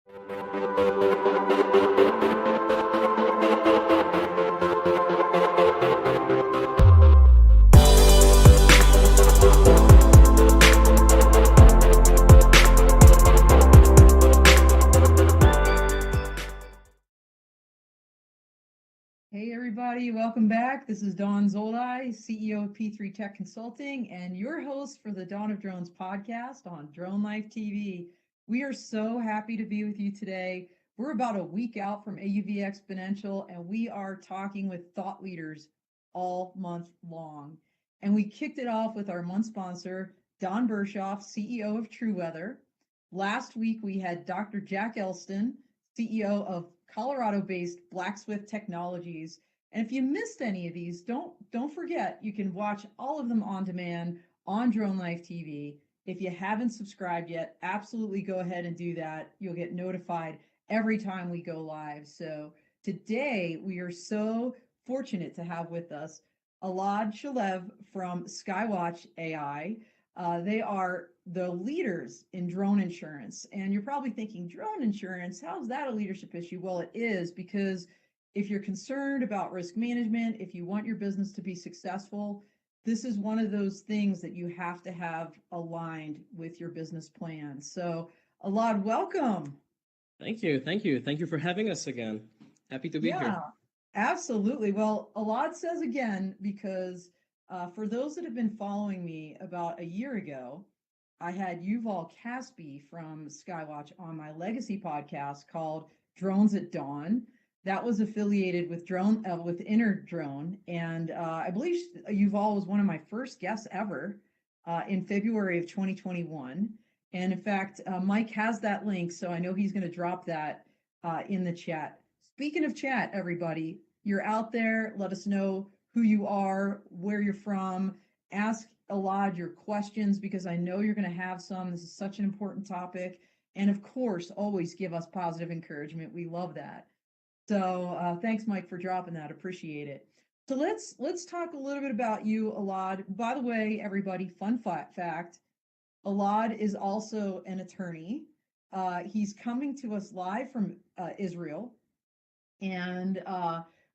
Hey everybody, welcome back. This is Dawn and Elad, CEO of P3 Tech Consulting and your host for the Dawn of Drones podcast on DroneLife TV. We are so happy to be with you today. We're about a week out from AUV Exponential and we are talking with thought leaders all month long. And we kicked it off with our month sponsor, Don Bershoff, CEO of TrueWeather. Last week we had Dr. Jack Elston, CEO of Colorado-based Blacksmith Technologies. And if you missed any of these, don't forget, you can watch all of them on demand on DroneLife TV. If you haven't subscribed yet, absolutely go ahead and do that. You'll get notified every time we go live. So today we are so fortunate to have with us Elad Shalev from Skywatch AI. They are the leaders in drone insurance. And you're probably thinking, drone insurance, how's that a leadership issue? Well, it is, because if you're concerned about risk management, if you want your business to be successful, this is one of those things that you have to have aligned with your business plan. So Elad, welcome. Thank you. Thank you. Thank you for having us again. Happy to be here. Yeah, absolutely. Well, Elad says again, because for those that have been following me, about a year ago, I had Yuval Caspi from Skywatch on my legacy podcast called Drones at Dawn. That was affiliated with with Inner Drone, and I believe Yuval was one of my first guests ever in February of 2021. And in fact, Mike has that link, so I know he's going to drop that in the chat. Speaking of chat, everybody, you're out there. Let us know who you are, where you're from. Ask Elad your questions, because I know you're going to have some. This is such an important topic. And of course, always give us positive encouragement. We love that. So thanks, Mike, for dropping that. Appreciate it. So let's talk a little bit about you, Elad. By the way, everybody, fun fact, Elad is also an attorney. He's coming to us live from Israel. And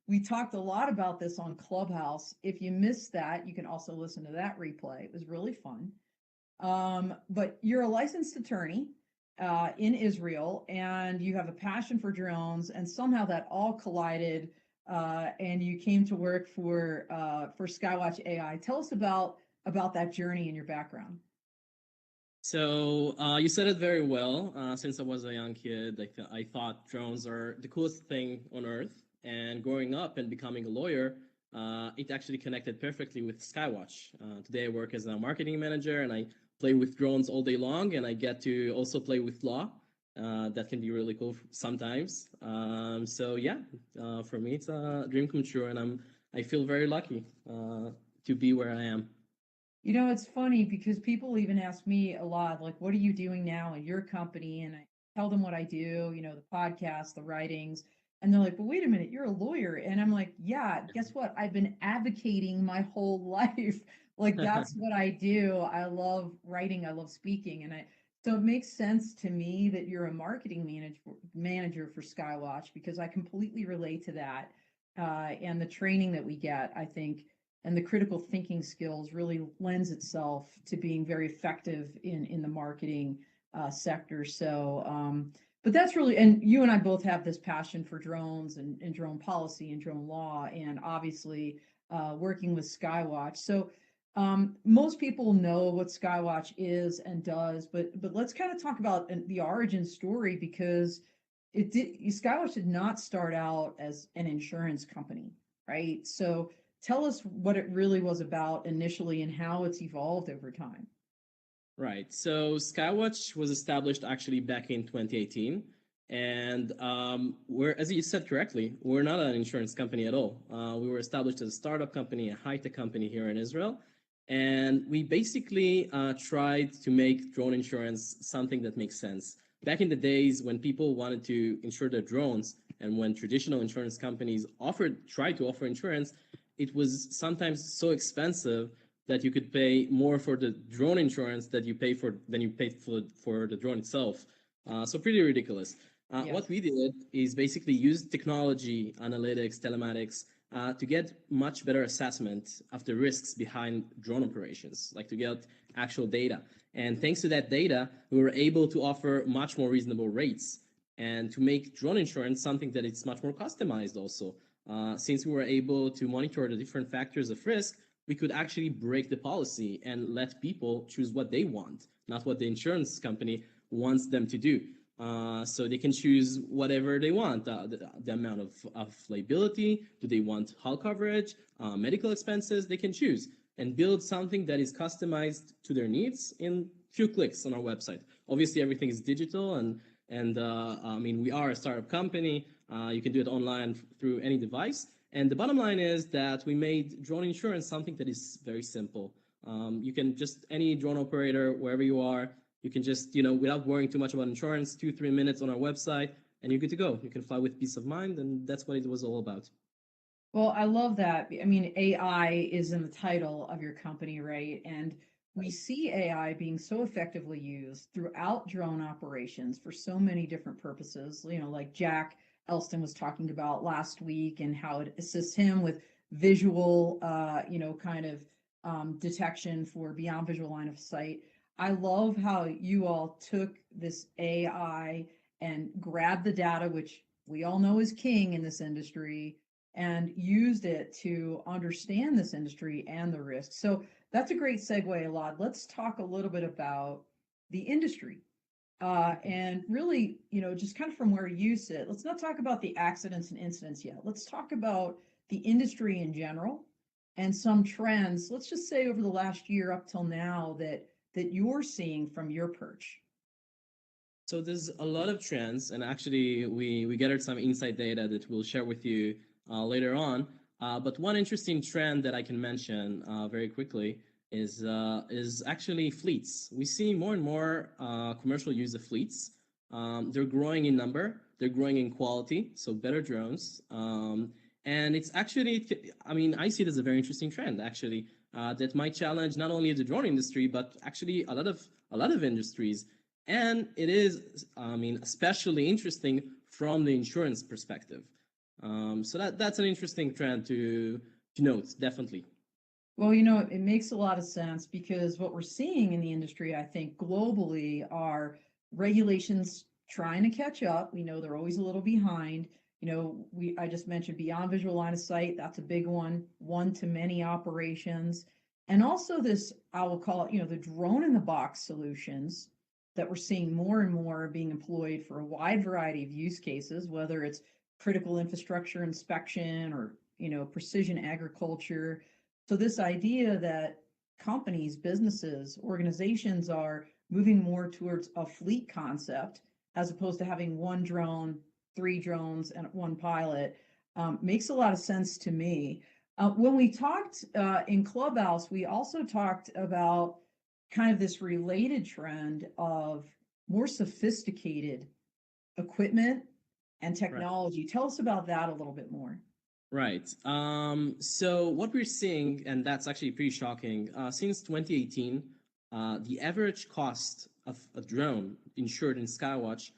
we talked a lot about this on Clubhouse. If you missed that, you can also listen to that replay. It was really fun. But you're a licensed attorney in Israel, and you have a passion for drones, and somehow that all collided, and you came to work for Skywatch AI. Tell us about that journey and your background. So you said it very well. Since I was a young kid, I thought drones are the coolest thing on earth. And growing up and becoming a lawyer, it actually connected perfectly with Skywatch. Today I work as a marketing manager, and I play with drones all day long, and I get to also play with law. That can be really cool sometimes. So yeah, for me, it's a dream come true, and I feel very lucky to be where I am. You know, it's funny because people even ask me a lot, like, what are you doing now in your company? And I tell them what I do, you know, the podcast, the writings. And they're like, but wait a minute, you're a lawyer. And I'm like, yeah, guess what? I've been advocating my whole life. Like, that's what I do. I love writing. I love speaking. So it makes sense to me that you're a marketing manager for Skywatch, because I completely relate to that. And the training that we get, I think, and the critical thinking skills really lends itself to being very effective in the marketing sector. So, but that's really, and you and I both have this passion for drones and drone policy and drone law, and obviously working with Skywatch. So most people know what Skywatch is and does, but let's kind of talk about the origin story, because Skywatch did not start out as an insurance company, right? So tell us what it really was about initially and how it's evolved over time. Right. So Skywatch was established actually back in 2018. And as you said correctly, we're not an insurance company at all. We were established as a startup company, a high-tech company here in Israel. And we basically tried to make drone insurance something that makes sense. Back in the days when people wanted to insure their drones, and when traditional insurance companies tried to offer insurance, it was sometimes so expensive that you could pay more for the drone insurance than you paid for the drone itself. So pretty ridiculous. What Yes. we did is basically use technology, analytics, telematics to get much better assessment of the risks behind drone operations, like to get actual data. And thanks to that data, we were able to offer much more reasonable rates and to make drone insurance something that it's much more customized also. Since we were able to monitor the different factors of risk, we could actually break the policy and let people choose what they want, not what the insurance company wants them to do. So they can choose whatever they want, the amount of liability, do they want hull coverage, medical expenses, they can choose and build something that is customized to their needs in few clicks on our website. Obviously, everything is digital, and I mean, we are a startup company. You can do it online through any device. And the bottom line is that we made drone insurance something that is very simple. You can just, any drone operator, wherever you are, you can just, without worrying too much about insurance, 2-3 minutes on our website, and you're good to go. You can fly with peace of mind, and that's what it was all about. Well, I love that. I mean, AI is in the title of your company, right? And we see AI being so effectively used throughout drone operations for so many different purposes, like Jack Elston was talking about last week and how it assists him with visual, kind of detection for beyond visual line of sight. I love how you all took this AI and grabbed the data, which we all know is king in this industry, and used it to understand this industry and the risks. So that's a great segue, Elad. Let's talk a little bit about the industry. And really, just kind of from where you sit, let's not talk about the accidents and incidents yet. Let's talk about the industry in general and some trends, let's just say over the last year up till now, that you're seeing from your perch. So there's a lot of trends, and actually we gathered some insight data that we'll share with you later on. But one interesting trend that I can mention very quickly is actually fleets. We see more and more commercial use of fleets. They're growing in number, they're growing in quality, so better drones. And it's actually, I mean, I see it as a very interesting trend actually that might challenge not only the drone industry but actually a lot of industries. And it is, I mean, especially interesting from the insurance perspective. So that's an interesting trend to note, definitely. Well, it makes a lot of sense because what we're seeing in the industry, I think globally, are regulations trying to catch up. We know they're always a little behind. I just mentioned beyond visual line of sight. That's a big one to many operations. And also this, I will call it, the drone in the box solutions that we're seeing more and more being employed for a wide variety of use cases, whether it's critical infrastructure inspection or, precision agriculture. So this idea that companies, businesses, organizations are moving more towards a fleet concept as opposed to having one drone, three drones, and one pilot makes a lot of sense to me. When we talked in Clubhouse, we also talked about kind of this related trend of more sophisticated equipment and Right. technology. Tell us about that a little bit more. Right. So what we're seeing, and that's actually pretty shocking, since 2018, the average cost of a drone insured in Skywatch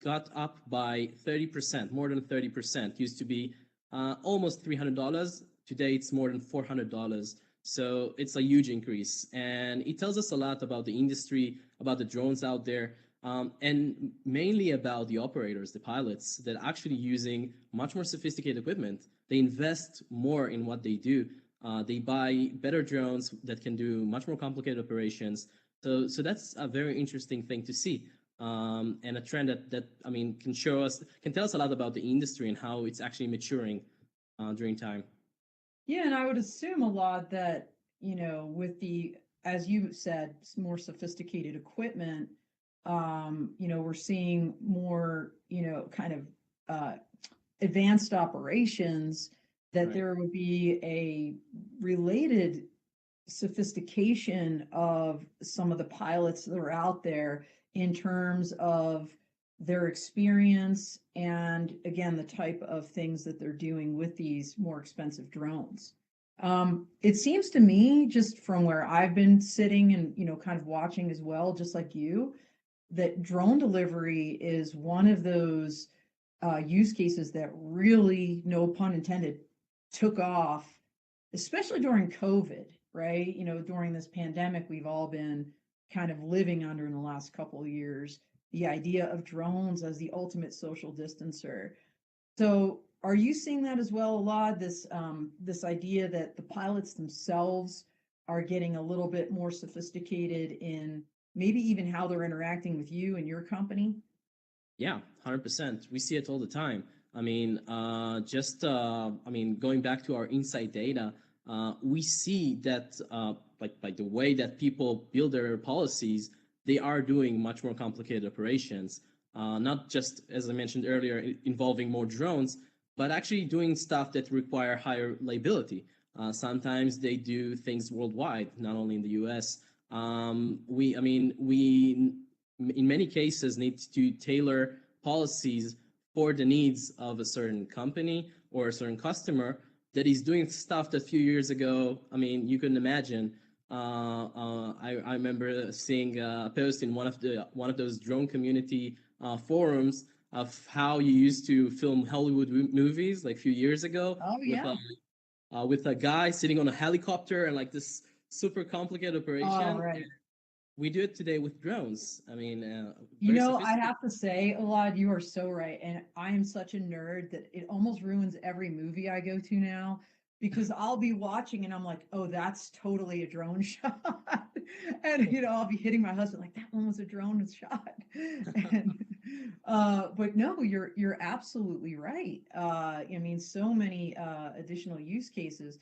got up by 30%, more than 30%. Used to be almost $300. Today it's more than $400. So it's a huge increase. And it tells us a lot about the industry, about the drones out there, and mainly about the operators, the pilots that are actually using much more sophisticated equipment. They invest more in what they do. They buy better drones that can do much more complicated operations. So that's a very interesting thing to see. And a trend that I mean can tell us a lot about the industry and how it's actually maturing during time. Yeah, and I would assume a lot that, with the, as you said, more sophisticated equipment, we're seeing more, kind of advanced operations, that Right. there would be a related sophistication of some of the pilots that are out there in terms of their experience and again the type of things that they're doing with these more expensive drones. It seems to me, just from where I've been sitting and kind of watching as well, just like you, that drone delivery is one of those use cases that really, no pun intended, took off, especially during COVID, right? During this pandemic, we've all been kind of living under in the last couple of years, the idea of drones as the ultimate social distancer. So, are you seeing that as well, Elad? This idea that the pilots themselves are getting a little bit more sophisticated in maybe even how they're interacting with you and your company? Yeah, 100%. We see it all the time. Going back to our insight data, we see that like by the way that people build their policies, they are doing much more complicated operations. Not just as I mentioned earlier, involving more drones, but actually doing stuff that require higher liability. Sometimes they do things worldwide, not only in the U.S. We in many cases need to tailor policies for the needs of a certain company or a certain customer that is doing stuff that a few years ago, you couldn't imagine. I remember seeing a post in one of those drone community forums of how you used to film Hollywood movies like a few years ago Oh, yeah. with a guy sitting on a helicopter and like this super complicated Oh, operation. right. We do it today with drones. Very I sophisticated. have to say, Elad, you are so right. And I am such a nerd that it almost ruins every movie I go to now because I'll be watching and I'm like, oh, that's totally a drone shot. And I'll be hitting my husband like that one was a drone shot. And but no, you're absolutely right. So many additional use cases.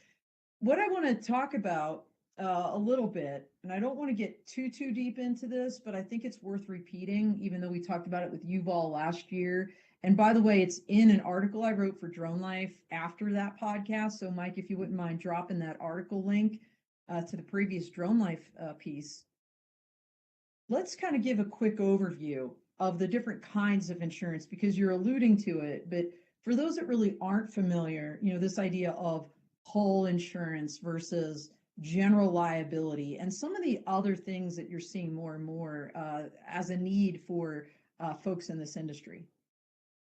What I want to talk about a little bit, and I don't want to get too deep into this, but I think it's worth repeating, even though we talked about it with Yuval last year. And by the way, it's in an article I wrote for DroneLife after that podcast. So, Mike, if you wouldn't mind dropping that article link to the previous DroneLife piece, let's kind of give a quick overview of the different kinds of insurance because you're alluding to it. But for those that really aren't familiar, this idea of whole insurance versus general liability and some of the other things that you're seeing more and more as a need for folks in this industry.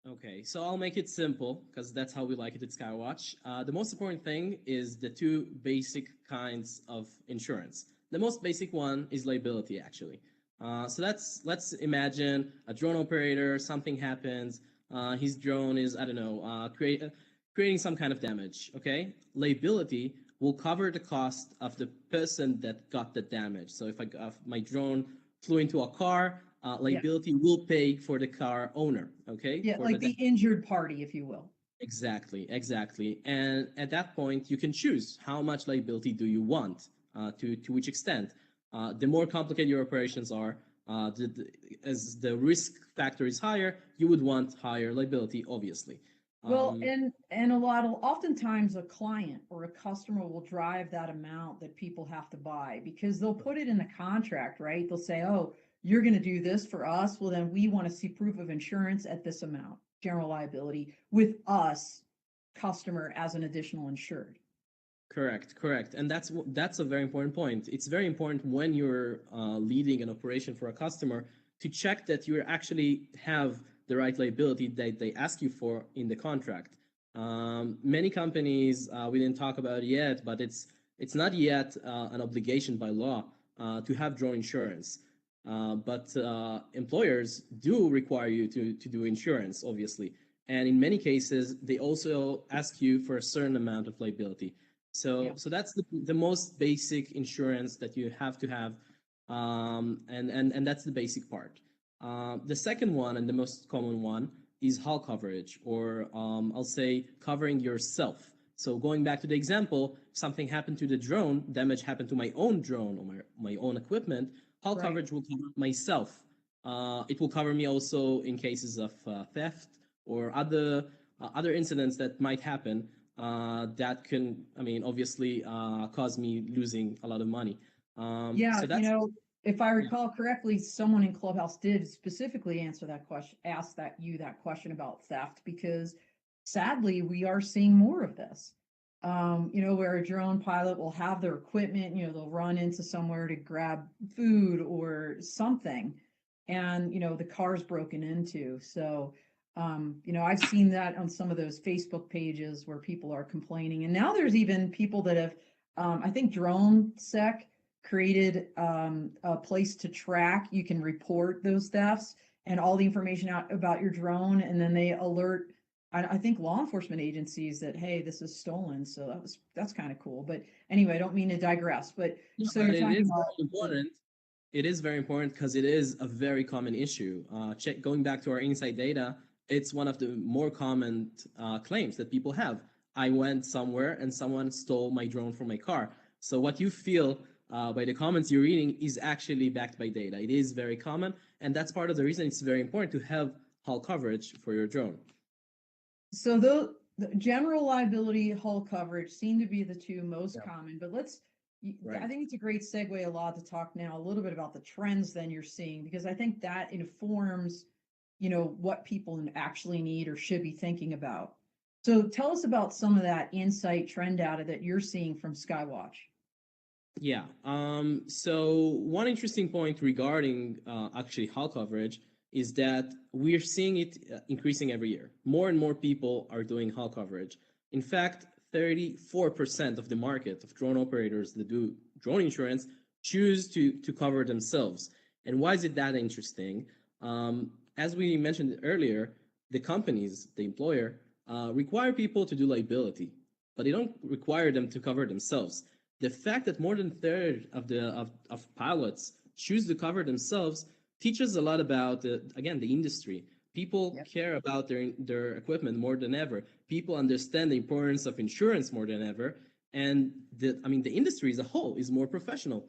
Okay, so I'll make it simple because that's how we like it at Skywatch. The most important thing is the two basic kinds of insurance. The most basic one is liability, actually. So let's imagine a drone operator. Something happens. His drone is I don't know creating some kind of damage. Okay, liability will cover the cost of the person that got the damage. So if my drone flew into a car, Yeah. liability will pay for the car owner, okay, Yeah, for the like the damage. injured party, if you will. Exactly, exactly. And at that point, you can choose how much liability do you want, to which extent. The more complicated your operations are, as the risk factor is higher, you would want higher liability, obviously. Well, Um, and a lot of oftentimes a client or a customer will drive that amount that people have to buy because they'll put it in the contract, right? They'll say, "Oh, you're going to do this for us. Well, then we want to see proof of insurance at this amount, general liability, with us, customer as an additional insured." Correct, correct, and that's a very important point. It's very important when you're leading an operation for a customer to check that you actually have the right liability that they ask you for in the contract. Many companies we didn't talk about it yet, but it's not yet an obligation by law to have drone insurance. But employers do require you to do insurance, obviously, and in many cases they also ask you for a certain amount of liability. Yeah. So that's the most basic insurance that you have to have, and that's the basic part. The second one and the most common one is hull coverage, or I'll say covering yourself. So going back to the example, something happened to the drone, damage happened to my own drone or my own equipment, hull Right. coverage will cover myself. It will cover me also in cases of theft or other incidents that might happen that can, obviously cause me losing a lot of money. Yeah, So that's if I yeah, recall correctly, someone in Clubhouse did specifically answer that question, ask that question about theft, because sadly we are seeing more of this. Where a drone pilot will have their equipment, they'll run into somewhere to grab food or something, and the car's broken into. So I've seen that on some of those Facebook pages where people are complaining, and now there's even people that have, I think DroneSec created a place to track. You can report those thefts and all the information out about your drone, and then they alert, I think, law enforcement agencies that, hey, this is stolen. So that's kind of cool. But anyway, I don't mean to digress. But No, so but you're it talking is about, very important. It is very important because it is a very common issue. Going back to our inside data, it's one of the more common claims that people have. I went somewhere and someone stole my drone from my car. So what you feel by the comments you're reading is actually backed by data. It is very common, and that's part of the reason it's very important to have hull coverage for your drone. so the general liability, hull coverage seem to be the two most common. But I think it's a great segue, Elad, to talk now a little bit about the trends then you're seeing, because I think that informs what people actually need or should be thinking about. So tell us about some of that insight trend data that you're seeing from Skywatch. Yeah. So one interesting point regarding actually hull coverage is that we're seeing it increasing every year. More and more people are doing hull coverage. In fact, 34% of the market of drone operators that do drone insurance choose to cover themselves. And why is it that interesting? As we mentioned earlier, the companies, the employer, require people to do liability, but they don't require them to cover themselves. The fact that more than a third of pilots choose to cover themselves teaches a lot about again, the industry. People care about their equipment more than ever. People understand the importance of insurance more than ever, and the industry as a whole is more professional.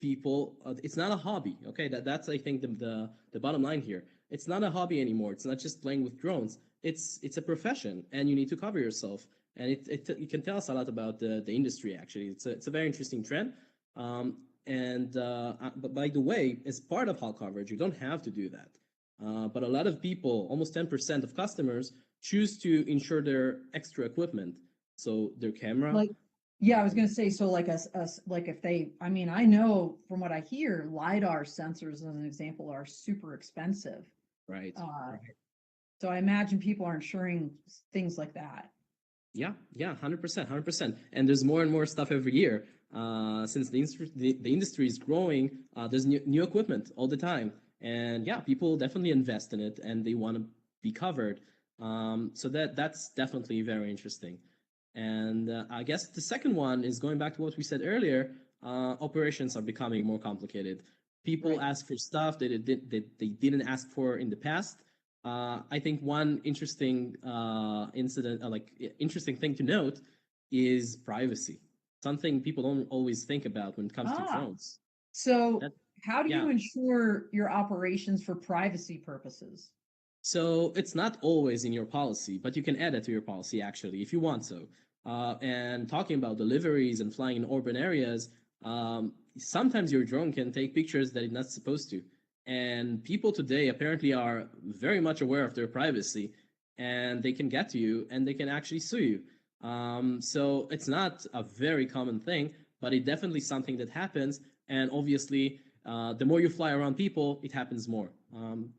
People, it's not a hobby. Okay, that's I think the bottom line here. It's not a hobby anymore. It's not just playing with drones. It's a profession, and you need to cover yourself. And it can tell us a lot about the industry. Actually, it's a very interesting trend. But by the way, as part of hull coverage, you don't have to do that. But a lot of people, almost 10% of customers, choose to insure their extra equipment. So their camera. Like, yeah, I was going to say, so like like if they, I mean, I know from what I hear, LiDAR sensors, as an example, are super expensive. Right. So I imagine people are insuring things like that. Yeah, 100%. And there's more and more stuff every year. Since the industry is growing, there's new equipment all the time. And yeah, people definitely invest in it and they want to be covered. So that's definitely very interesting. And I guess the second one is going back to what we said earlier. Operations are becoming more complicated. People ask for stuff that they didn't ask for in the past. I think one interesting interesting thing to note is privacy. Something people don't always think about when it comes to drones. So how do you ensure your operations for privacy purposes? So it's not always in your policy, but you can add it to your policy actually if you want so. And talking about deliveries and flying in urban areas, sometimes your drone can take pictures that it's not supposed to. And people today apparently are very much aware of their privacy, and they can get to you and they can actually sue you. So it's not a very common thing, but it definitely something that happens. And obviously, the more you fly around people, it happens more.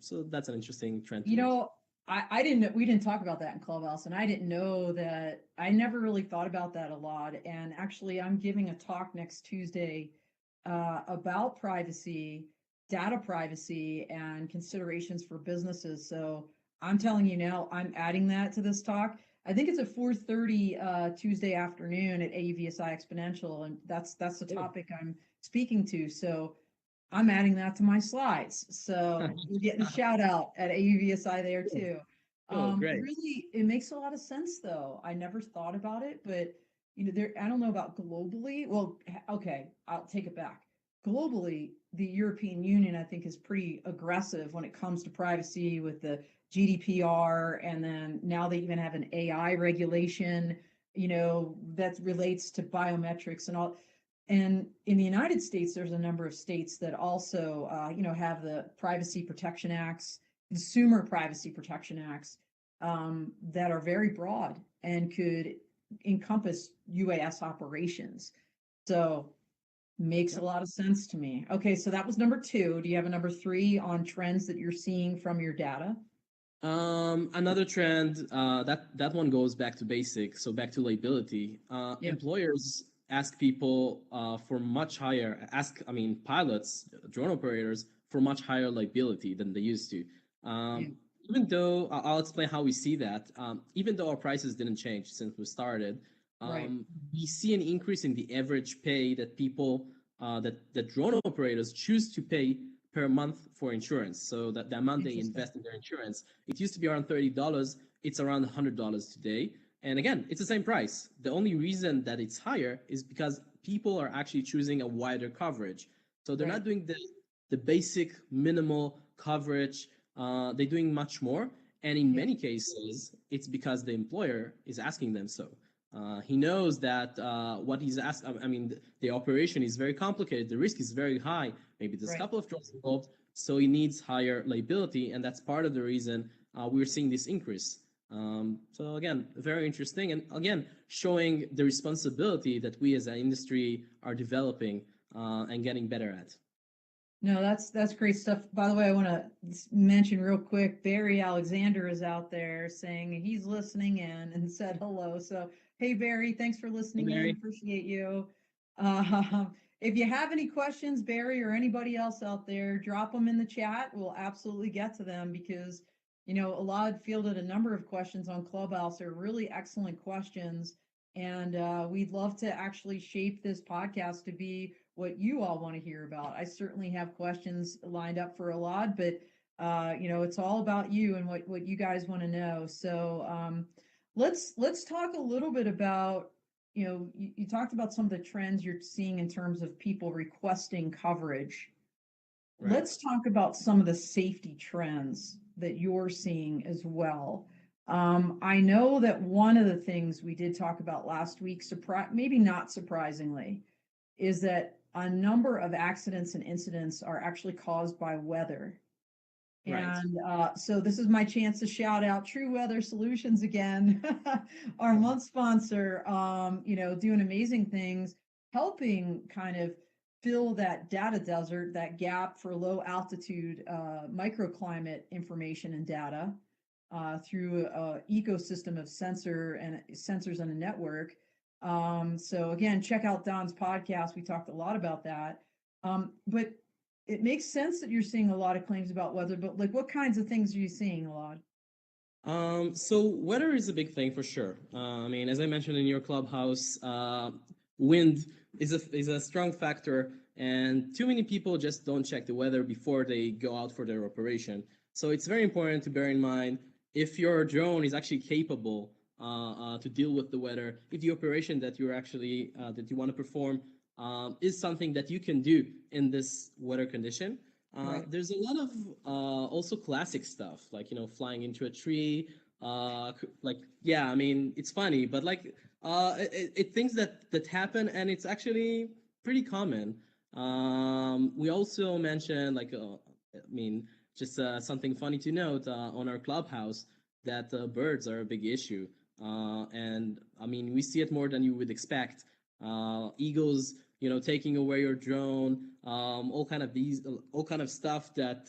So that's an interesting trend. I didn't know, we didn't talk about that in Clubhouse, and I didn't know that. I never really thought about that a lot. And actually, I'm giving a talk next Tuesday about privacy, data privacy, and considerations for businesses. So I'm telling you now, I'm adding that to this talk. I think it's at 4:30 Tuesday afternoon at AUVSI Exponential, and that's the topic I'm speaking to. So I'm adding that to my slides. So you're getting a shout out at AUVSI there too. Great. Really, it makes a lot of sense though. I never thought about it, but I don't know about globally. Well, okay, I'll take it back. Globally, the European Union, I think, is pretty aggressive when it comes to privacy with the GDPR, and then now they even have an AI regulation, that relates to biometrics and all. And in the United States, there's a number of states that also, have the Privacy Protection Acts, Consumer Privacy Protection Acts, that are very broad and could encompass UAS operations. So Makes a Yep. lot of sense to me. Okay, so that was number two. Do you have a number three on trends that you're seeing from your data? Another trend that one goes back to basic, so back to liability. Yeah, Employers ask people for much higher, I mean, pilots, drone operators for much higher liability than they used to. yeah, Even though I'll explain how we see that. Even though our prices didn't change since we started, right. we see an increase in the average pay that people that drone operators choose to pay per month for insurance. So that the amount they Interesting. invest in their insurance, it used to be around $30. It's around $100 today. And again, it's the same price. The only reason that it's higher is because people are actually choosing a wider coverage. So they're Right. not doing the basic minimal coverage. They're doing much more. And in Yeah, many cases, it's because the employer is asking them so. He knows that what he's asked, I mean, the operation is very complicated. The risk is very high. Maybe there's a right. couple of drugs involved. So he needs higher liability. And that's part of the reason we're seeing this increase. So again, very interesting. And again, showing the responsibility that we as an industry are developing and getting better at. No, that's great stuff. By the way, I want to mention real quick, Barry Alexander is out there saying he's listening in and said hello. So, hey Barry, thanks for Hey, listening in. Mary. Appreciate you. If you have any questions, Barry, or anybody else out there, drop them in the chat. We'll absolutely get to them because, Elad fielded a number of questions on Clubhouse. They're really excellent questions. And we'd love to actually shape this podcast to be what you all want to hear about. I certainly have questions lined up for Elad, but it's all about you and what you guys want to know. So let's talk a little bit about, you talked about some of the trends you're seeing in terms of people requesting coverage. Right. Let's talk about some of the safety trends that you're seeing as well. I know that one of the things we did talk about last week, maybe not surprisingly, is that a number of accidents and incidents are actually caused by weather. Right. And so this is my chance to shout out True Weather Solutions again, our month sponsor, doing amazing things, helping kind of fill that data desert, that gap for low altitude microclimate information and data through an ecosystem of sensors and a network. So again, check out Don's podcast. We talked a lot about that. But it makes sense that you're seeing a lot of claims about weather, but like what kinds of things are you seeing a lot? So weather is a big thing for sure. I mean, as I mentioned in your clubhouse, wind is a strong factor, and too many people just don't check the weather before they go out for their operation. So it's very important to bear in mind if your drone is actually capable to deal with the weather, if the operation that you're actually that you want to perform is something that you can do in this weather condition. Right. There's a lot of also classic stuff like flying into a tree. Like yeah, I mean it's funny, but like it things that happen and it's actually pretty common. We also mentioned like I mean just something funny to note on our clubhouse that birds are a big issue, and I mean we see it more than you would expect. Eagles, taking away your drone, all kind of stuff that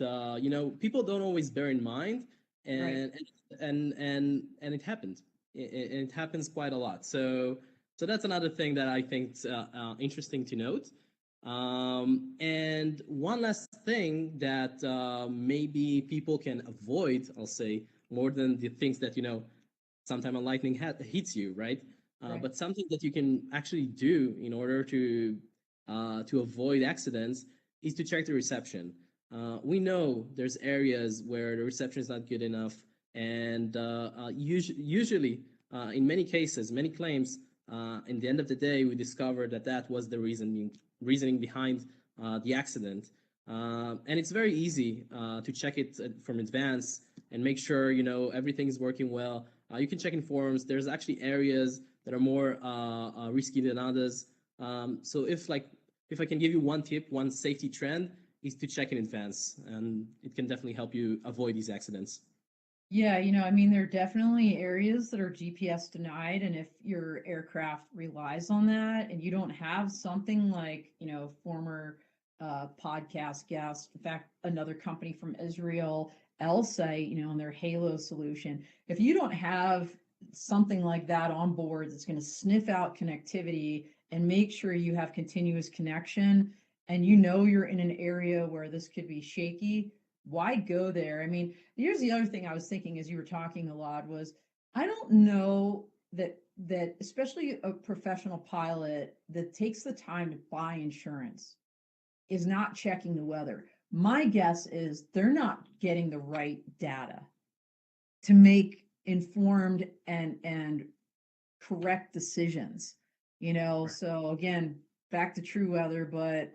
people don't always bear in mind, Right. and and it happens. It happens quite a lot. So that's another thing that I think is interesting to note. And one last thing that maybe people can avoid, I'll say, more than the things that sometime a lightning hits you, right? Right. But something that you can actually do in order to avoid accidents is to check the reception. We know there's areas where the reception is not good enough, and usually, in many cases, many claims, in the end of the day, we discovered that that was the reasoning behind the accident. And it's very easy to check it from advance and make sure everything's working well. You can check in forums. There's actually areas that are more risky than others. So if I can give you one tip, one safety trend is to check in advance, and it can definitely help you avoid these accidents. Yeah, I mean, there are definitely areas that are GPS denied, and if your aircraft relies on that and you don't have something like, former podcast guest, in fact, another company from Israel, Elsite, and their Halo solution, if you don't have something like that on board that's going to sniff out connectivity and make sure you have continuous connection, and you're in an area where this could be shaky, why go there? I mean, here's the other thing I was thinking as you were talking a lot was I don't know that especially a professional pilot that takes the time to buy insurance is not checking the weather. My guess is they're not getting the right data to make informed and correct decisions. Right. So again, back to true weather, but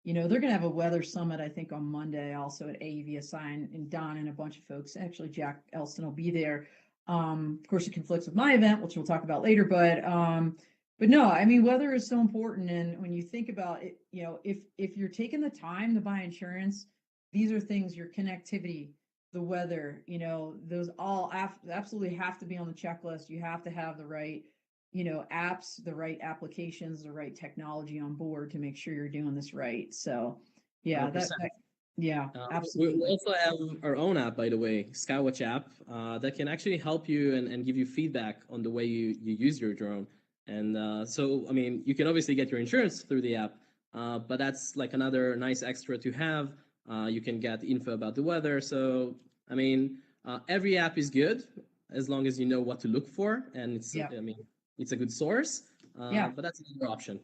they're going to have a weather summit, I think, on Monday, also at AEVSI, and Don and a bunch of folks. Actually, Jack Elston will be there. Of course, it conflicts with my event, which we'll talk about later. But no, I mean, weather is so important, and when you think about it, if you're taking the time to buy insurance, these are things, your connectivity, the weather, those all absolutely have to be on the checklist. You have to have the right, apps, the right applications, the right technology on board to make sure you're doing this right. So, yeah, that 100%. yeah, We absolutely. also have our own app, by the way, Skywatch app, that can actually help you and give you feedback on the way you use your drone. And so, I mean, you can obviously get your insurance through the app, but that's like another nice extra to have. You can get info about the weather. So, I mean, every app is good as long as you know what to look for, and Yeah. I mean, it's a good source. Yeah. But that's another option.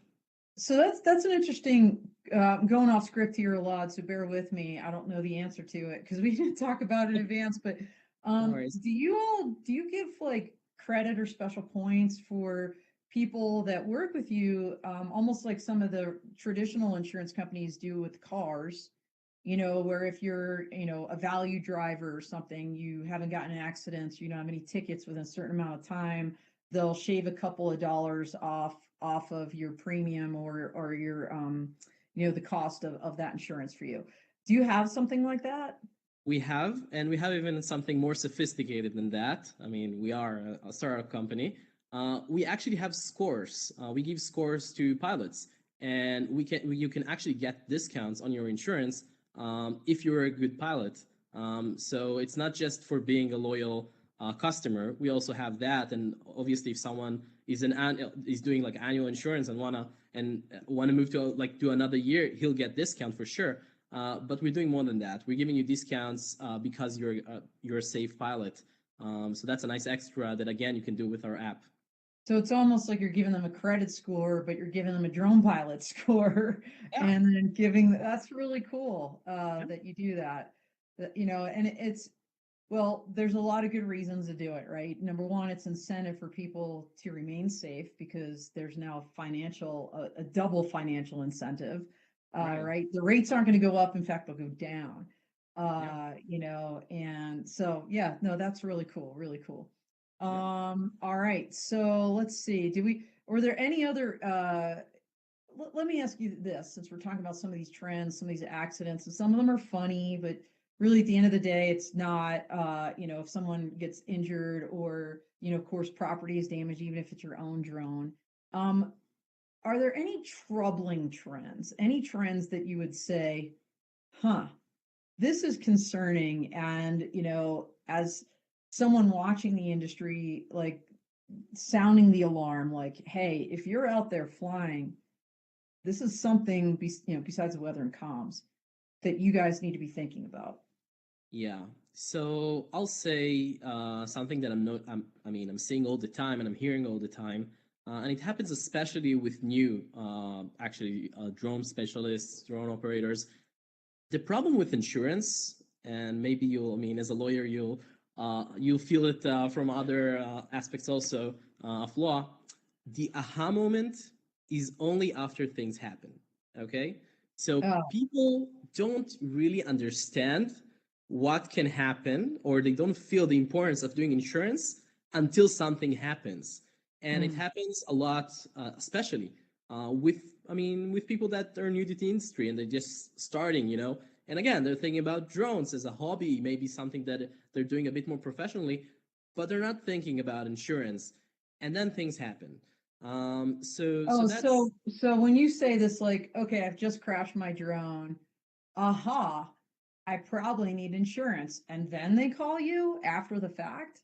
So that's an interesting, going off script here a lot, so bear with me. I don't know the answer to it because we didn't talk about it in advance, but No worries. do you give like credit or special points for people that work with you, almost like some of the traditional insurance companies do with cars, where if you're, a value driver or something, you haven't gotten in accidents, you don't have any tickets within a certain amount of time, they'll shave a couple of dollars off of your premium or your the cost of that insurance for you. Do you have something like that? We have, and we have even something more sophisticated than that. I mean, we are a startup company. We actually have scores. We give scores to pilots, and you can actually get discounts on your insurance if you're a good pilot. So it's not just for being a loyal customer. We also have that, and obviously, if someone is doing like annual insurance and wanna move to like to another year, he'll get discount for sure. But we're doing more than that. We're giving you discounts because you're a safe pilot. So that's a nice extra that again you can do with our app. So it's almost like you're giving them a credit score, but you're giving them a drone pilot score, Yeah. and then giving that's really cool, Yeah. that you do that. And it's well, there's a lot of good reasons to do it, right? Number one, it's incentive for people to remain safe because there's now a double financial incentive, Right. right? The rates aren't going to go up. In fact, they'll go down, Yeah. and so, yeah, no, that's really cool, really cool. Yeah. All right. So let's see. Were there any other, let me ask you this, since we're talking about some of these trends, some of these accidents, and some of them are funny, but really at the end of the day, it's not, if someone gets injured or, of course, property is damaged, even if it's your own drone. Um, are there any troubling trends, any trends that you would say, huh, this is concerning? And, as someone watching the industry, like sounding the alarm, like, hey, if you're out there flying, this is something, besides the weather and comms, that you guys need to be thinking about. Yeah. So I'll say something that I'm seeing all the time and I'm hearing all the time, and it happens especially with new drone specialists, drone operators. The problem with insurance, and maybe I mean, as a lawyer, you'll feel it from other aspects also of law. The aha moment is only after things happen. Okay, so Oh, people don't really understand what can happen, or they don't feel the importance of doing insurance until something happens, and it mm, happens a lot, especially with I mean, with people that are new to the industry and they're just starting. And again, they're thinking about drones as a hobby, maybe something that they're doing a bit more professionally, but they're not thinking about insurance. And then things happen. So Oh, that's so when you say this, like, okay, I've just crashed my drone, aha, I probably need insurance, and then they call you after the fact?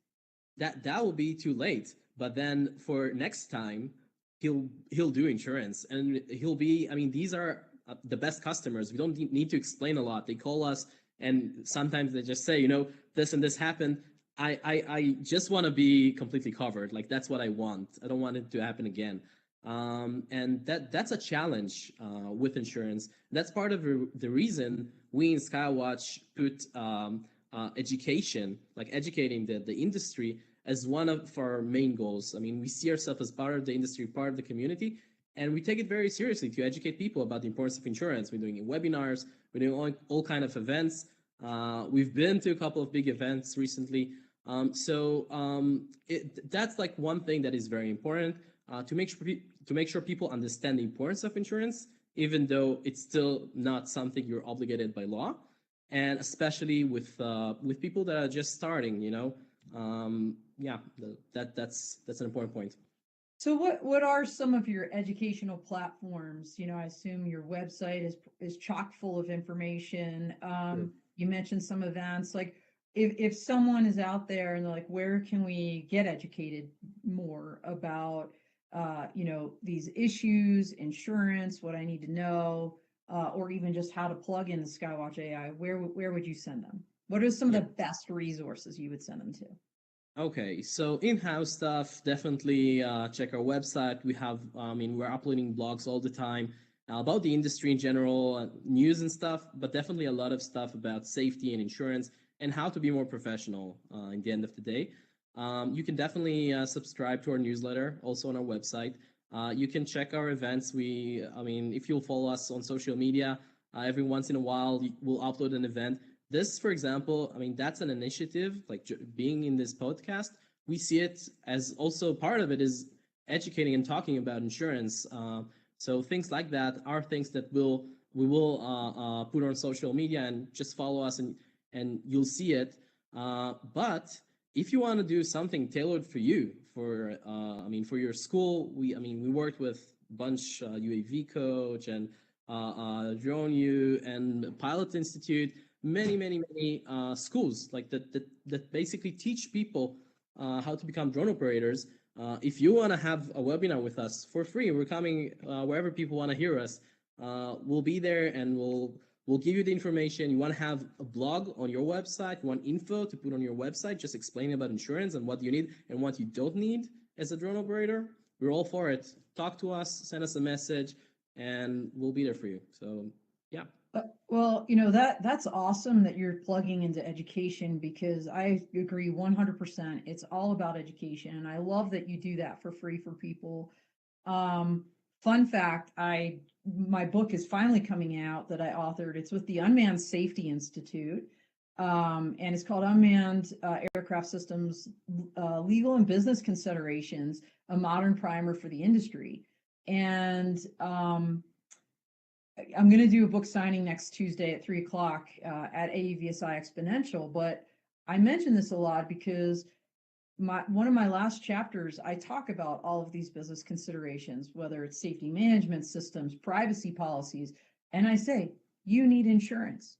that will be too late. But then for next time, he'll do insurance, and he'll be. I mean, these are the best customers. We don't need to explain a lot. They call us, and sometimes they just say, this and this happened. I just want to be completely covered. Like that's what I want. I don't want it to happen again. And that's a challenge with insurance. That's part of the reason we in Skywatch put education, like educating the industry, as one of our main goals. I mean, we see ourselves as part of the industry, part of the community, and we take it very seriously to educate people about the importance of insurance. We're doing webinars, we're doing all kind of events. We've been to a couple of big events recently. That's like one thing that is very important to make sure people understand the importance of insurance, even though it's still not something you're obligated by law, and especially with people that are just starting. Yeah, that's an important point. So what are some of your educational platforms? I assume your website is chock full of information. Sure. You mentioned some events. Like if someone is out there and they're like, where can we get educated more about these issues, insurance, what I need to know, or even just how to plug in the Skywatch AI, where would you send them? What are some of Yeah. the best resources you would send them to? Okay, so in-house stuff, definitely check our website. We're uploading blogs all the time about the industry in general, news and stuff, but definitely a lot of stuff about safety and insurance and how to be more professional in the end of the day. You can definitely subscribe to our newsletter, also on our website. You can check our events. If you'll follow us on social media, every once in a while we'll upload an event. This, for example, that's an initiative, like being in this podcast. We see it as also part of it is educating and talking about insurance. So things like that are things that we will put on social media, and just follow us, and you'll see it. But if you want to do something tailored for you, for your school, we worked with a bunch UAV Coach and Drone U and Pilot Institute, many schools like that basically teach people how to become drone operators. If you want to have a webinar with us for free, we're coming wherever people want to hear us. We'll be there, and we'll give you the information. You want to have a blog on your website, you want info to put on your website, just explaining about insurance and what you need and what you don't need as a drone operator. We're all for it. Talk to us, send us a message, and we'll be there for you. So yeah. Well, that's awesome that you're plugging into education, because I agree 100%. It's all about education. And I love that you do that for free for people. Fun fact, my book is finally coming out that I authored. It's with the Unmanned Safety Institute. And it's called Unmanned Aircraft Systems, Legal and Business Considerations, a Modern Primer for the Industry. And I'm going to do a book signing next Tuesday at 3 o'clock at AUVSI Exponential. But I mention this a lot because one of my last chapters, I talk about all of these business considerations, whether it's safety management systems, privacy policies, and I say you need insurance.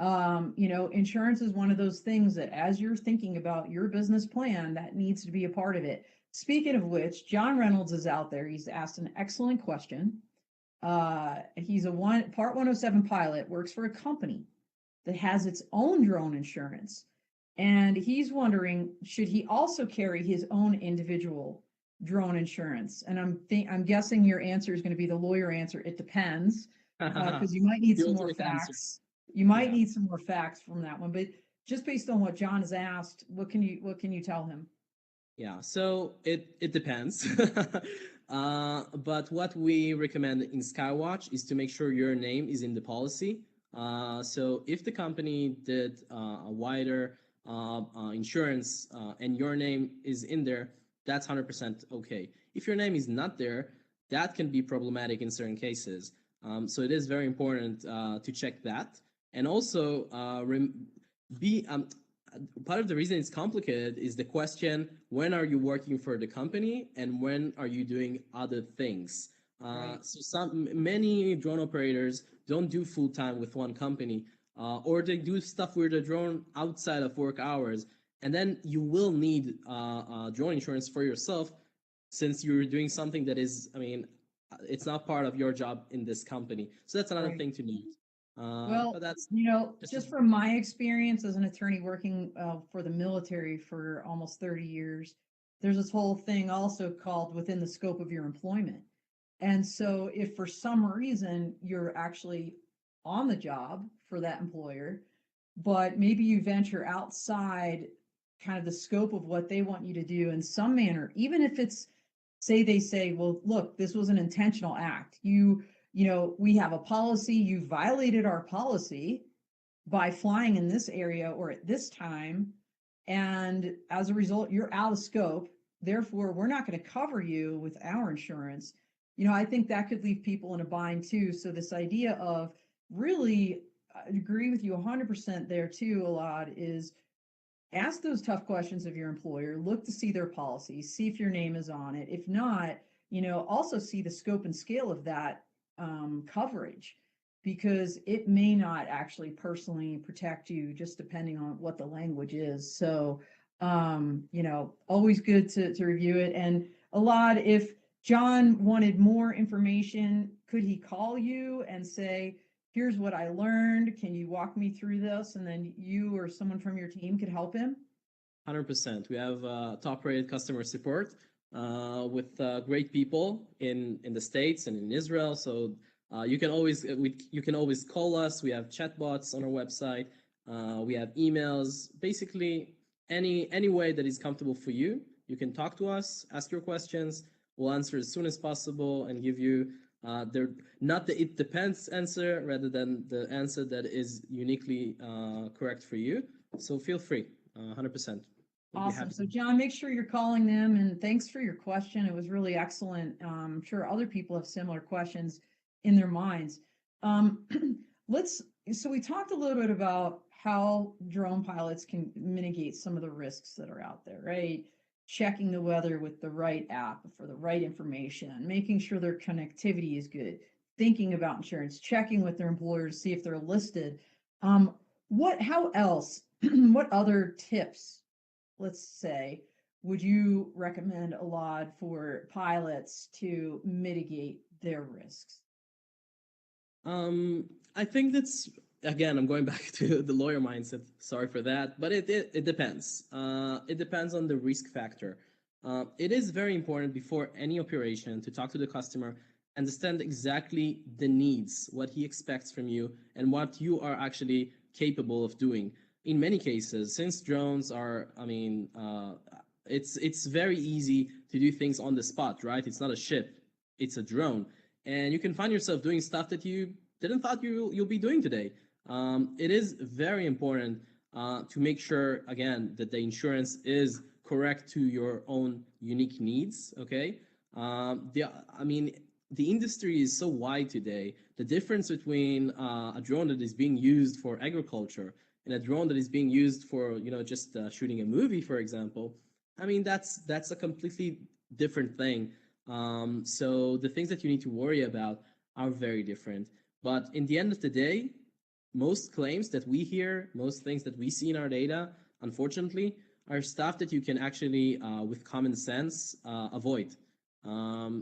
Insurance is one of those things that, as you're thinking about your business plan, that needs to be a part of it. Speaking of which, John Reynolds is out there. He's asked an excellent question. He's a Part 107 pilot, works for a company that has its own drone insurance. And he's wondering, should he also carry his own individual drone insurance? And I'm guessing your answer is going to be the lawyer answer. It depends, because you might need some more facts. You might need some more facts from that one. But just based on what John has asked, what can you tell him? Yeah, so it depends. But what we recommend in Skywatch is to make sure your name is in the policy. So if the company did a wider insurance and your name is in there, that's 100% okay. If your name is not there, that can be problematic in certain cases. So it is very important to check that. And also, be part of the reason it's complicated is the question: when are you working for the company, and when are you doing other things? Right. So many drone operators don't do full time with one company, or they do stuff with the drone outside of work hours, and then you will need drone insurance for yourself, since you're doing something that is, I mean, it's not part of your job in this company. So that's another Right. thing to note. But Well, that's just just from my experience as an attorney working for the military for almost 30 years, there's this whole thing also called within the scope of your employment. And so, if for some reason you're actually on the job for that employer, but maybe you venture outside kind of the scope of what they want you to do in some manner, even if it's, say they say, well, look, this was an intentional act. We have a policy, you violated our policy by flying in this area or at this time. And as a result, you're out of scope. Therefore, we're not going to cover you with our insurance. I think that could leave people in a bind too. So, this idea of really, I agree with you 100% there too, Elad, is ask those tough questions of your employer, look to see their policies, see if your name is on it. If not, also see the scope and scale of that coverage, because it may not actually personally protect you, just depending on what the language is. So, always good to review it. And a lot, if John wanted more information, could he call you and say, here's what I learned. Can you walk me through this? And then you or someone from your team could help him. 100%. We have top-rated customer support with great people in the States and in Israel. So you can always call us. We have chatbots on our website. We have emails. Basically, any way that is comfortable for you, you can talk to us, ask your questions. We'll answer as soon as possible and give you not the it depends answer, rather than the answer that is uniquely correct for you. So feel free, 100%. We'll be Awesome. happy. So, John, make sure you're calling them, and thanks for your question. It was really excellent. I'm sure other people have similar questions in their minds. Um, so we talked a little bit about how drone pilots can mitigate some of the risks that are out there, right? Checking the weather with the right app for the right information, making sure their connectivity is good, thinking about insurance, checking with their employers, see if they're listed. How else, what other tips, let's say, would you recommend, Elad, for pilots to mitigate their risks? I think that's, again, I'm going back to the lawyer mindset. Sorry for that, but it depends. It depends on the risk factor. It is very important before any operation to talk to the customer, understand exactly the needs, what he expects from you, and what you are actually capable of doing. In many cases, since drones are, I mean, it's very easy to do things on the spot, right? It's not a ship, it's a drone, and you can find yourself doing stuff that you didn't thought you'll be doing today. It is very important to make sure, again, that the insurance is correct to your own unique needs. Okay, I mean, the industry is so wide today. The difference between a drone that is being used for agriculture and a drone that is being used for, just shooting a movie, for example, I mean, that's a completely different thing. So the things that you need to worry about are very different. But in the end of the day, most claims that we hear, most things that we see in our data, unfortunately, are stuff that you can actually, with common sense, avoid.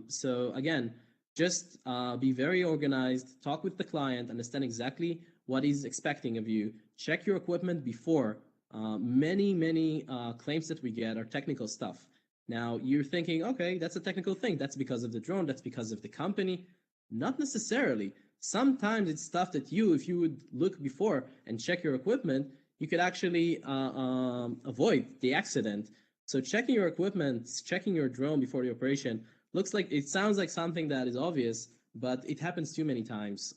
So again, just be very organized, talk with the client, understand exactly what he's expecting of you, check your equipment before. Many claims that we get are technical stuff. Now you're thinking, okay, that's a technical thing. That's because of the drone. That's because of the company. Not necessarily. Sometimes it's stuff that if you would look before and check your equipment, you could actually avoid the accident. So checking your equipment, checking your drone before the operation it sounds like something that is obvious, but it happens too many times.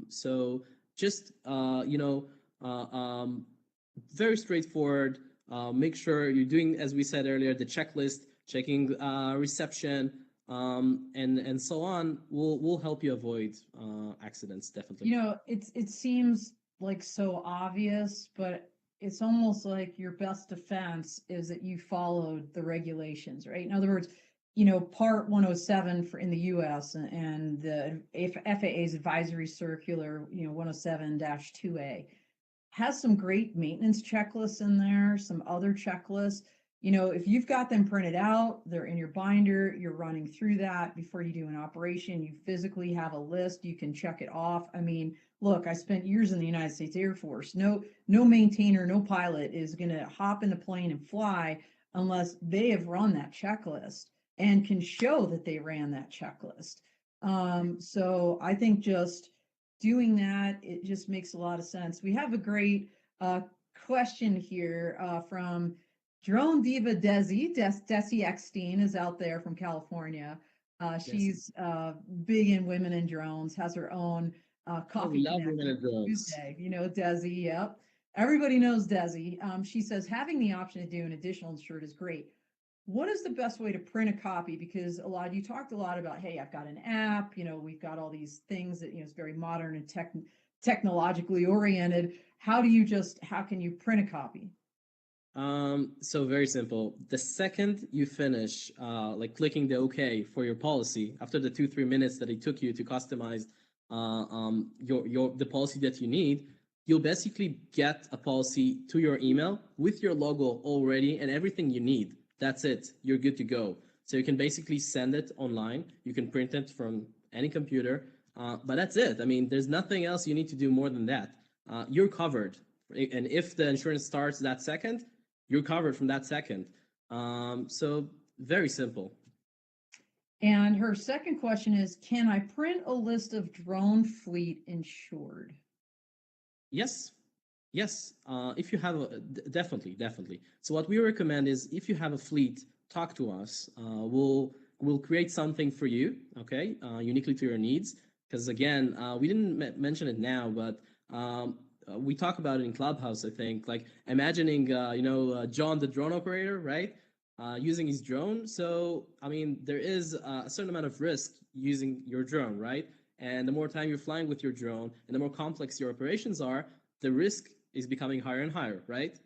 So just very straightforward. Make sure you're doing, as we said earlier, the checklist, checking reception, and so on will help you avoid accidents, definitely. It seems like so obvious, but it's almost like your best defense is that you followed the regulations, right? In other words, Part 107 for in the US and the FAA's advisory circular, 107-2A has some great maintenance checklists in there, some other checklists. If you've got them printed out, they're in your binder, you're running through that before you do an operation, you physically have a list, you can check it off. I mean, look, I spent years in the United States Air Force. No maintainer, no pilot is going to hop in the plane and fly unless they have run that checklist and can show that they ran that checklist. So I think just doing that, it just makes a lot of sense. We have a great question here from Drone Diva Desi Eckstein is out there from California. Yes. She's big in women and drones, has her own Oh, we coffee love connect women and drones. Tuesday. Desi, yep. Everybody knows Desi. She says having the option to do an additional insured is great. What is the best way to print a copy? Because you talked a lot about, hey, I've got an app, we've got all these things that, it's very modern and technologically oriented. How can you print a copy? So very simple. The second you finish, like clicking the OK for your policy, after the 2-3 minutes that it took you to customize the policy that you need, you'll basically get a policy to your email with your logo already and everything you need. That's it. You're good to go. So you can basically send it online. You can print it from any computer, but that's it. I mean, there's nothing else you need to do more than that. You're covered. And if the insurance starts that second, you're covered from that second. So very simple. And her second question is, can I print a list of drone fleet insured? Yes. Yes. If you have definitely. So what we recommend is if you have a fleet, talk to us. We'll create something for you, okay, uniquely to your needs. Because again, we didn't mention it now, but we talk about it in Clubhouse. I think like imagining, John the drone operator, right? Using his drone. So I mean, there is a certain amount of risk using your drone, right? And the more time you're flying with your drone, and the more complex your operations are, the risk is becoming higher and higher, right?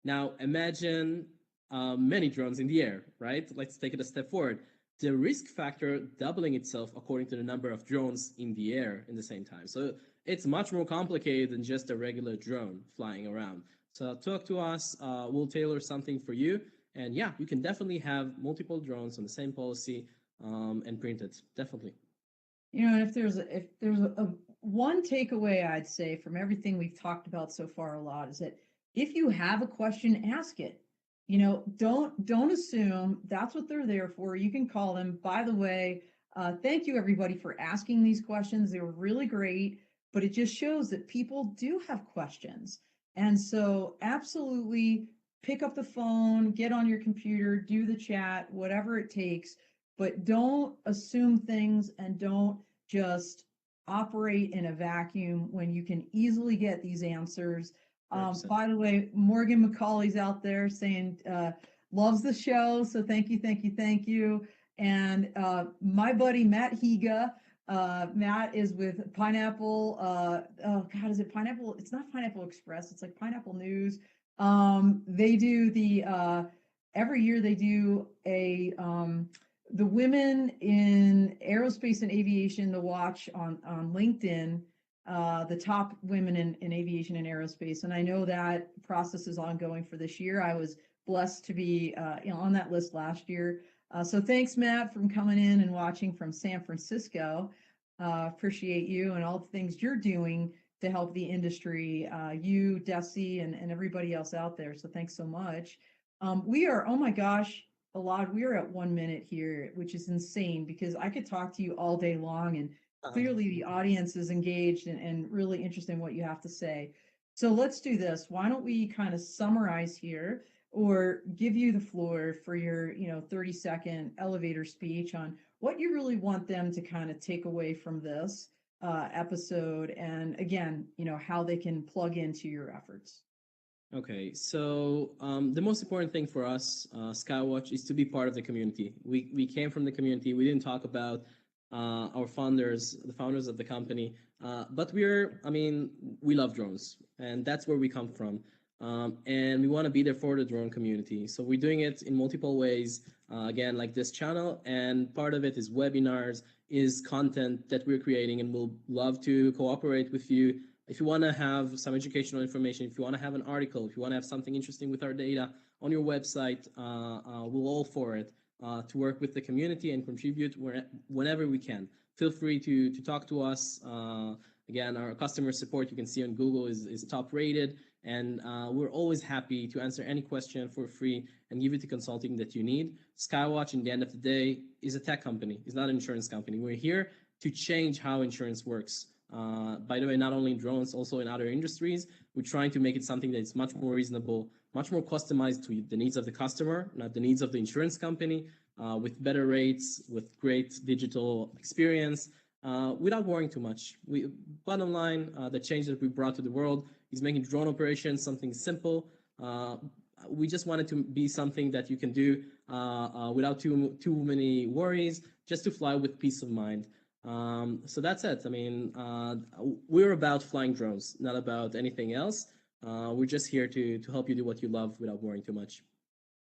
Now imagine many drones in the air, right? Let's take it a step forward. The risk factor doubling itself according to the number of drones in the air in the same time. So it's much more complicated than just a regular drone flying around. So talk to us. We'll tailor something for you. And yeah, you can definitely have multiple drones on the same policy and print it. Definitely. And if there's a one takeaway I'd say from everything we've talked about so far a lot is that if you have a question, ask it. Don't assume that's what they're there for. You can call them. By the way, thank you everybody for asking these questions. They were really great, but it just shows that people do have questions. And so absolutely pick up the phone, get on your computer, do the chat, whatever it takes, but don't assume things and don't just operate in a vacuum when you can easily get these answers. 100%. By the way, Morgan McCauley's out there saying loves the show, so thank you, thank you, thank you. And my buddy Matt Higa, Matt is with Pineapple. Oh God, is it Pineapple? It's not Pineapple Express. It's like Pineapple News. They do every year they do the women in aerospace and aviation, the watch on LinkedIn, the top women in aviation and aerospace. And I know that process is ongoing for this year. I was blessed to be on that list last year. So thanks, Matt, from coming in and watching from San Francisco. Appreciate you and all the things you're doing to help the industry, you, Desi, and everybody else out there. So thanks so much. We are, oh my gosh, Elad, we are at 1 minute here, which is insane because I could talk to you all day long and clearly the audience is engaged and really interested in what you have to say. So let's do this. Why don't we kind of summarize here or give you the floor for your 30-second elevator speech on what you really want them to kind of take away from this episode and again, how they can plug into your efforts. Okay, so the most important thing for us, Skywatch, is to be part of the community. We came from the community. We didn't talk about our founders, the founders of the company. But we love drones, and that's where we come from. And we want to be there for the drone community. So we're doing it in multiple ways, again, like this channel. And part of it is webinars, is content that we're creating, and we'll love to cooperate with you. If you want to have some educational information, if you want to have an article, if you want to have something interesting with our data on your website, we're all for it, to work with the community and contribute whenever we can. Feel free to talk to us. Again, our customer support, you can see on Google, is top rated. And we're always happy to answer any question for free and give you the consulting that you need. Skywatch, in the end of the day, is a tech company. It's not an insurance company. We're here to change how insurance works. By the way, not only in drones, also in other industries, we're trying to make it something that's much more reasonable, much more customized to the needs of the customer, not the needs of the insurance company, with better rates, with great digital experience, without worrying too much. Bottom line, the change that we brought to the world is making drone operations something simple. We just want it to be something that you can do without too many worries, just to fly with peace of mind. So that's it. We're about flying drones, not about anything else. We're just here to help you do what you love without worrying too much.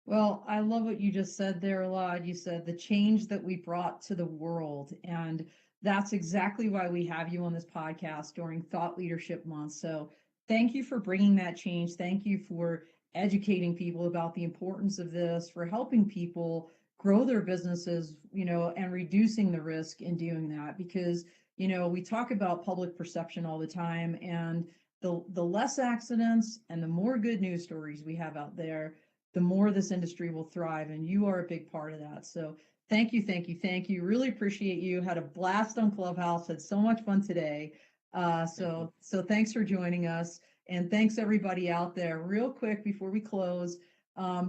Well, I love what you just said there, Elad. You said the change that we brought to the world. And that's exactly why we have you on this podcast during Thought Leadership Month. So thank you for bringing that change. Thank you for educating people about the importance of this, for helping people grow their businesses, and reducing the risk in doing that. Because, we talk about public perception all the time, and the less accidents and the more good news stories we have out there, the more this industry will thrive. And you are a big part of that. So thank you, thank you, thank you. Really appreciate you. Had a blast on Clubhouse. Had so much fun today. So thanks for joining us. And thanks everybody out there. Real quick before we close,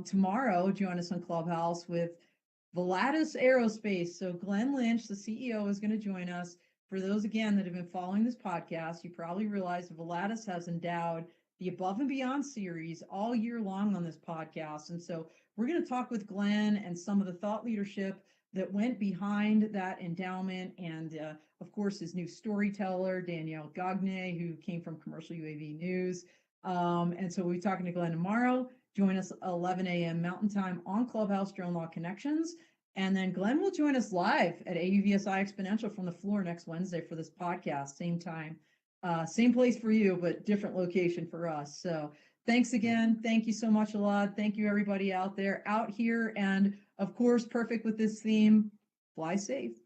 tomorrow join us on Clubhouse with Volatus Aerospace. So Glenn Lynch, the CEO, is going to join us. For those, again, that have been following this podcast, you probably realize Volatus has endowed the Above and Beyond series all year long on this podcast. And so we're going to talk with Glenn and some of the thought leadership that went behind that endowment. And of course, his new storyteller, Danielle Gagne, who came from Commercial UAV News. And so we'll be talking to Glenn tomorrow. Join us 11 a.m. Mountain Time on Clubhouse Drone Law Connections. And then Glenn will join us live at AUVSI Exponential from the floor next Wednesday for this podcast, same time. Same place for you, but different location for us. So thanks again. Thank you so much, Elad. Thank you, everybody out there, out here. And of course, perfect with this theme, fly safe.